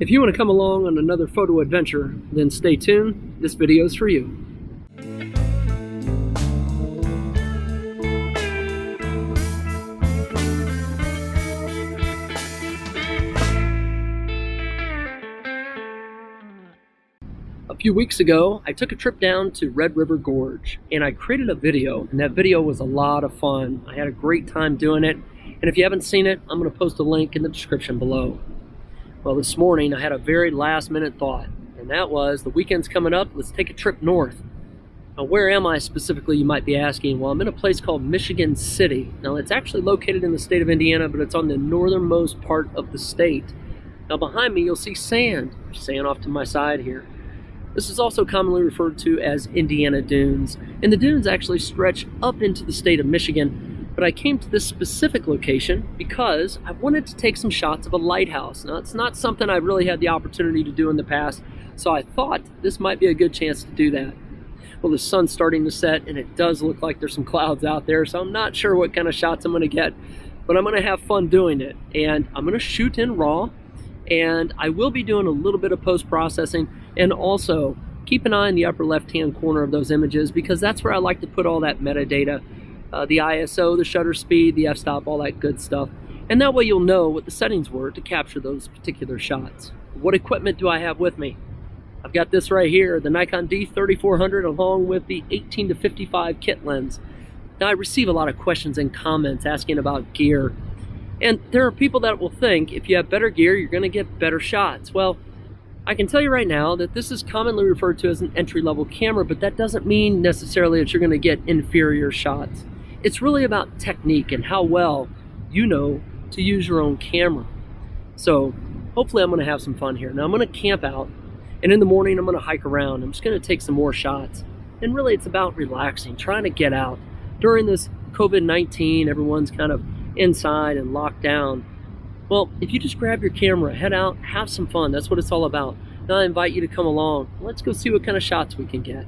If you want to come along on another photo adventure, then stay tuned. This video is for you. A few weeks ago, I took a trip down to Red River Gorge and I created a video, and that video was a lot of fun. I had a great time doing it, and if you haven't seen it, I'm going to post a link in the description below. Well, this morning I had a very last minute thought, and that was the weekend's coming up, let's take a trip north. Now, where am I specifically, you might be asking? Well, I'm in a place called Michigan City. Now, it's actually located in the state of Indiana, but it's on the northernmost part of the state. Now, behind me, you'll see sand. There's sand off to my side here. This is also commonly referred to as Indiana Dunes, and the dunes actually stretch up into the state of Michigan. But I came to this specific location because I wanted to take some shots of a lighthouse. Now, it's not something I've really had the opportunity to do in the past, so I thought this might be a good chance to do that. Well, the sun's starting to set, and it does look like there's some clouds out there, so I'm not sure what kind of shots I'm going to get, but I'm going to have fun doing it. And I'm going to shoot in RAW, and I will be doing a little bit of post-processing, and also keep an eye in the upper left-hand corner of those images, because that's where I like to put all that metadata. The ISO, the shutter speed, the f-stop, all that good stuff. And that way you'll know what the settings were to capture those particular shots. What equipment do I have with me? I've got this right here, the Nikon D3400, along with the 18-55 kit lens. Now, I receive a lot of questions and comments asking about gear. And there are people that will think if you have better gear, you're going to get better shots. Well, I can tell you right now that this is commonly referred to as an entry-level camera, but that doesn't mean necessarily that you're going to get inferior shots. It's really about technique and how well you know to use your own camera. So hopefully I'm going to have some fun here. Now, I'm going to camp out, and in the morning I'm going to hike around. I'm just going to take some more shots. And really it's about relaxing, trying to get out. During this COVID-19, everyone's kind of inside and locked down. Well, if you just grab your camera, head out, have some fun. That's what it's all about. Now I invite you to come along. Let's go see what kind of shots we can get.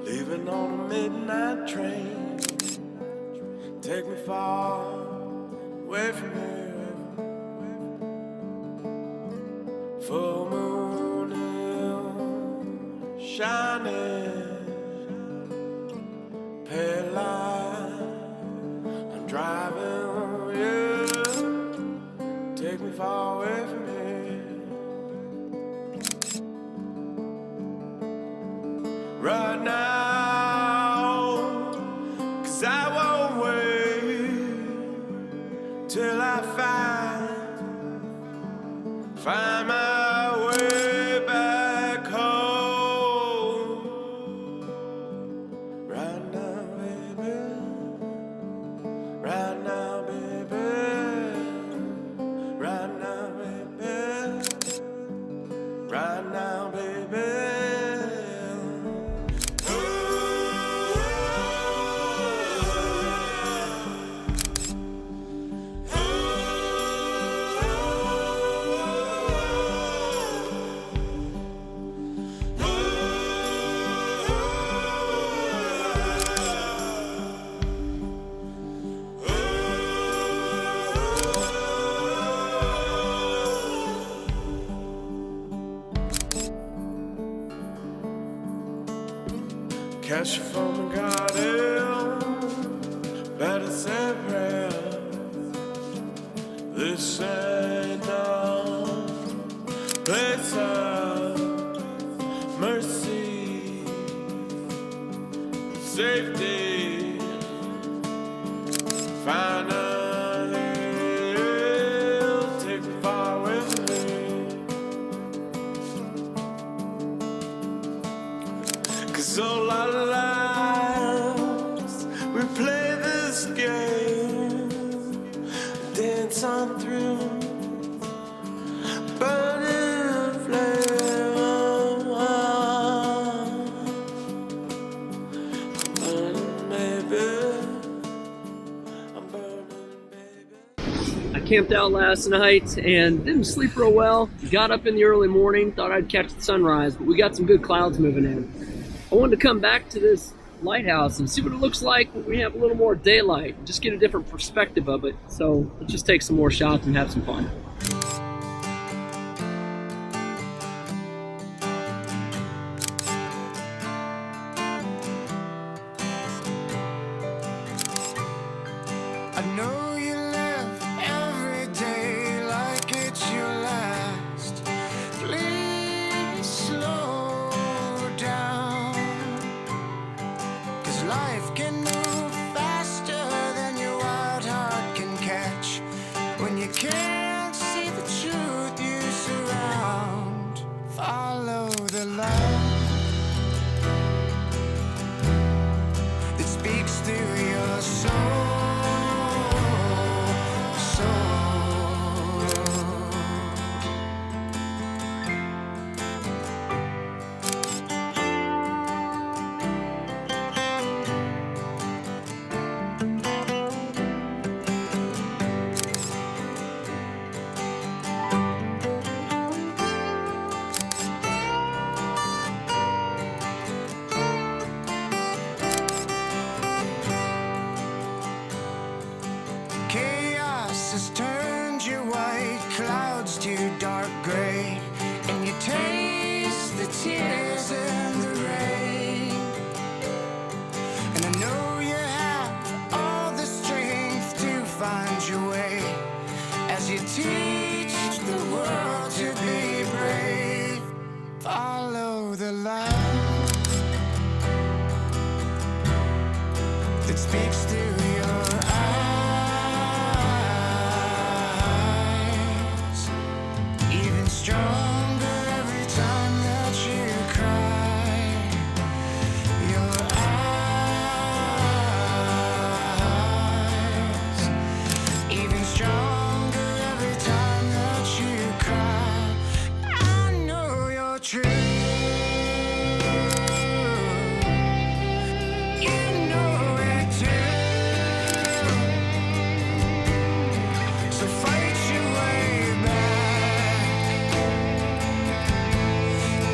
Leaving on a midnight train, take me far away from here. Full moon hill shining, pale light. I'm driving, yeah. Take me far away from here. Right now, 'cause I won't wait till I find my way back home. Right now, baby, right now, baby, right now, baby, right now, baby. Catch you from the garden, better say a prayer. This ain't no place of mercy, safety. Find a hill, take me far away from me. 'Cause all our lives we play this game, dance on through, burning flame. camped out last night and didn't sleep real well. Got up in the early morning, thought I'd catch the sunrise, but we got some good clouds moving in. I wanted to come back to this lighthouse and see what it looks like when we have a little more daylight, just get a different perspective of it. So let's just take some more shots and have some fun. I know you live every day like it's your last. Please slow down, 'cause life can move faster than your wild heart can catch. When you can't see the truth you surround, follow the light that speaks through your soul. Chaos has turned your white clouds to dark gray, and you taste the tears and the rain. And I know you have all the strength to find your way as you teach the world to be brave. Follow the light that speaks through your eyes. Even stronger every time that you cry. Your eyes. Even stronger every time that you cry. I know you're true. You know it too. So fight your way back.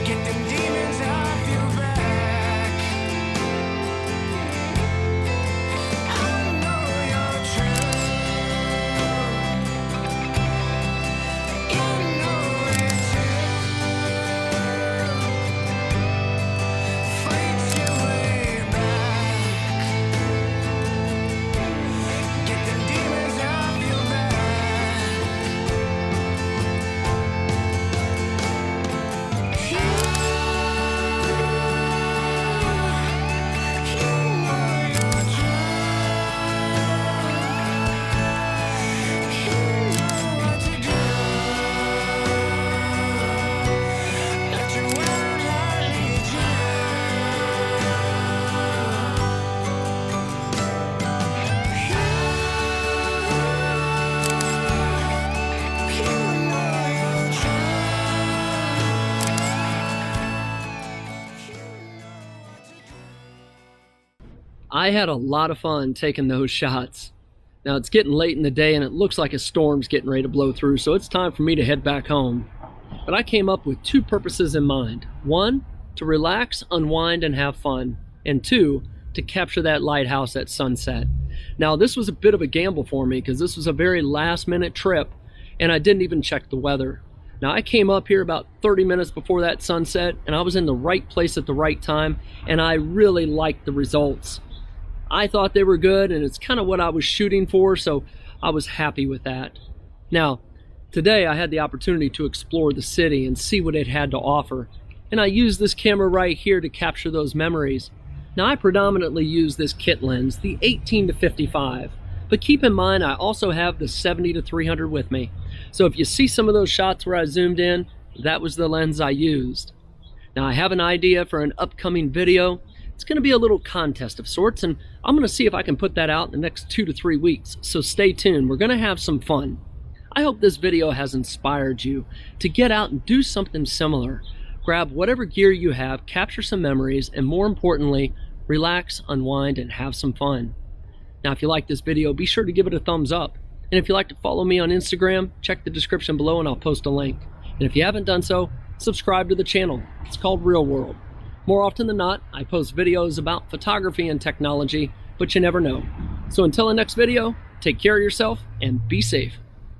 Get them demons off your back. I know you're true. You know it too. Fight your way back. Get them demons off your back. I had a lot of fun taking those shots. Now it's getting late in the day and it looks like a storm's getting ready to blow through, so it's time for me to head back home. But I came up with two purposes in mind. One, to relax, unwind, and have fun. And two, to capture that lighthouse at sunset. Now this was a bit of a gamble for me because this was a very last-minute trip and I didn't even check the weather. Now I came up here about 30 minutes before that sunset and I was in the right place at the right time and I really liked the results. I thought they were good and it's kind of what I was shooting for, so I was happy with that. Now, today I had the opportunity to explore the city and see what it had to offer, and I used this camera right here to capture those memories. Now I predominantly use this kit lens, the 18-55, but keep in mind I also have the 70-300 with me. So if you see some of those shots where I zoomed in, that was the lens I used. Now I have an idea for an upcoming video. It's going to be a little contest of sorts, and I'm going to see if I can put that out in the next 2 to 3 weeks, so stay tuned. We're going to have some fun. I hope this video has inspired you to get out and do something similar. Grab whatever gear you have, capture some memories, and more importantly, relax, unwind, and have some fun. Now, if you like this video, be sure to give it a thumbs up. And if you'd like to follow me on Instagram, check the description below and I'll post a link. And if you haven't done so, subscribe to the channel. It's called Real World. More often than not, I post videos about photography and technology, but you never know. So until the next video, take care of yourself and be safe.